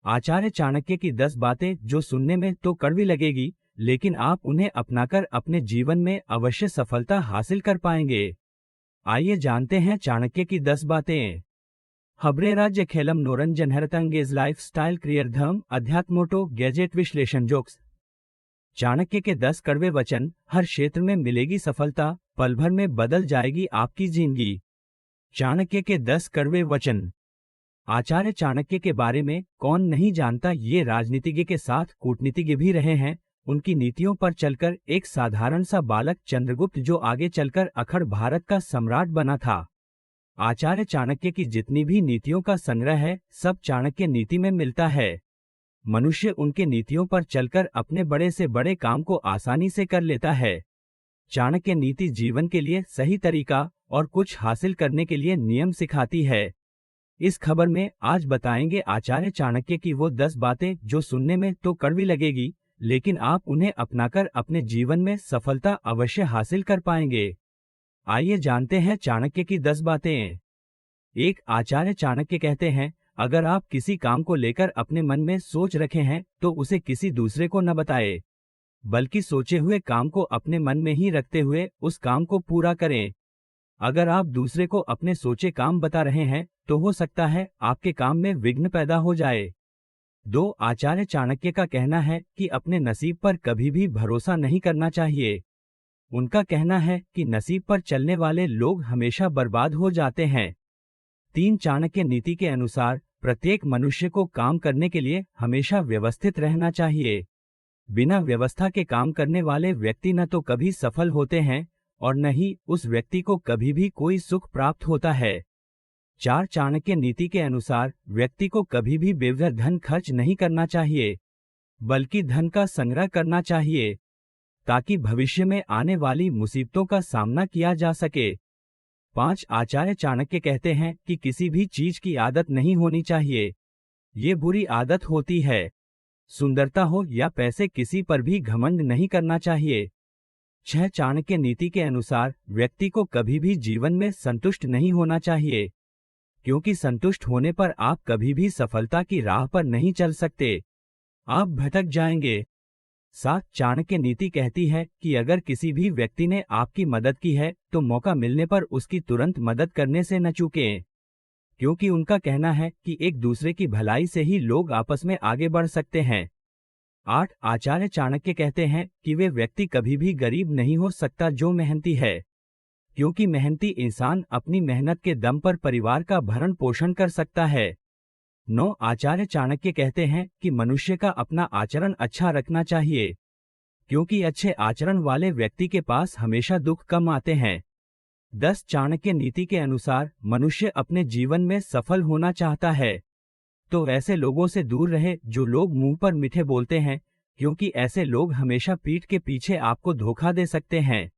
आचार्य चाणक्य की 10 बातें जो सुनने में तो कड़वी लगेगी, लेकिन आप उन्हें अपनाकर अपने जीवन में अवश्य सफलता हासिल कर पाएंगे। आइए जानते हैं चाणक्य की 10 बातें। हब्रे राज्य खेलम नोरंजन हरतंगेज लाइफ स्टाइल क्रियर धर्म अध्यात्मोटो गैजेट विश्लेषण जोक्स। चाणक्य के 10 कड़वे वचन, हर क्षेत्र में मिलेगी सफलता, पल भर में बदल जाएगी आपकी जिंदगी। चाणक्य के 10 कड़वे वचन। आचार्य चाणक्य के बारे में कौन नहीं जानता, ये राजनीतिज्ञ के साथ कूटनीतिज्ञ भी रहे हैं। उनकी नीतियों पर चलकर एक साधारण सा बालक चंद्रगुप्त जो आगे चलकर अखंड भारत का सम्राट बना था। आचार्य चाणक्य की जितनी भी नीतियों का संग्रह है, सब चाणक्य नीति में मिलता है। मनुष्य उनके नीतियों पर चलकर अपने बड़े से बड़े काम को आसानी से कर लेता है। चाणक्य नीति जीवन के लिए सही तरीका और कुछ हासिल करने के लिए नियम सिखाती है। इस खबर में आज बताएंगे आचार्य चाणक्य की वो 10 बातें जो सुनने में तो कड़वी लगेगी, लेकिन आप उन्हें अपनाकर अपने जीवन में सफलता अवश्य हासिल कर पाएंगे। आइए जानते हैं चाणक्य की 10 बातें। 1. आचार्य चाणक्य कहते हैं, अगर आप किसी काम को लेकर अपने मन में सोच रखे हैं तो उसे किसी दूसरे को न बताएं, बल्कि सोचे हुए काम को अपने मन में ही रखते हुए उस काम को पूरा करें। अगर आप दूसरे को अपने सोचे काम बता रहे हैं तो हो सकता है आपके काम में विघ्न पैदा हो जाए। 2. आचार्य चाणक्य का कहना है कि अपने नसीब पर कभी भी भरोसा नहीं करना चाहिए। उनका कहना है कि नसीब पर चलने वाले लोग हमेशा बर्बाद हो जाते हैं। 3. चाणक्य नीति के अनुसार प्रत्येक मनुष्य को काम करने के लिए हमेशा व्यवस्थित रहना चाहिए। बिना व्यवस्था के काम करने वाले व्यक्ति न तो कभी सफल होते हैं और न ही उस व्यक्ति को कभी भी कोई सुख प्राप्त होता है। 4. चाणक्य नीति के अनुसार व्यक्ति को कभी भी बेवजह धन खर्च नहीं करना चाहिए, बल्कि धन का संग्रह करना चाहिए, ताकि भविष्य में आने वाली मुसीबतों का सामना किया जा सके। 5. आचार्य चाणक्य कहते हैं कि किसी भी चीज की आदत नहीं होनी चाहिए, ये बुरी आदत होती है। सुंदरता हो या पैसे, किसी पर भी घमंड नहीं करना चाहिए। 6. चाणक्य नीति के अनुसार व्यक्ति को कभी भी जीवन में संतुष्ट नहीं होना चाहिए, क्योंकि संतुष्ट होने पर आप कभी भी सफलता की राह पर नहीं चल सकते, आप भटक जाएंगे। 7. चाणक्य नीति कहती है कि अगर किसी भी व्यक्ति ने आपकी मदद की है तो मौका मिलने पर उसकी तुरंत मदद करने से न चूकें, क्योंकि उनका कहना है कि एक दूसरे की भलाई से ही लोग आपस में आगे बढ़ सकते हैं। 8. आचार्य चाणक्य कहते हैं कि वे व्यक्ति कभी भी गरीब नहीं हो सकता जो मेहनती है, क्योंकि मेहनती इंसान अपनी मेहनत के दम पर परिवार का भरण पोषण कर सकता है। 9. आचार्य चाणक्य कहते हैं कि मनुष्य का अपना आचरण अच्छा रखना चाहिए, क्योंकि अच्छे आचरण वाले व्यक्ति के पास हमेशा दुख कम आते हैं। 10. चाणक्य नीति के अनुसार मनुष्य अपने जीवन में सफल होना चाहता है तो ऐसे लोगों से दूर रहे जो लोग मुंह पर मीठे बोलते हैं, क्योंकि ऐसे लोग हमेशा पीठ के पीछे आपको धोखा दे सकते हैं।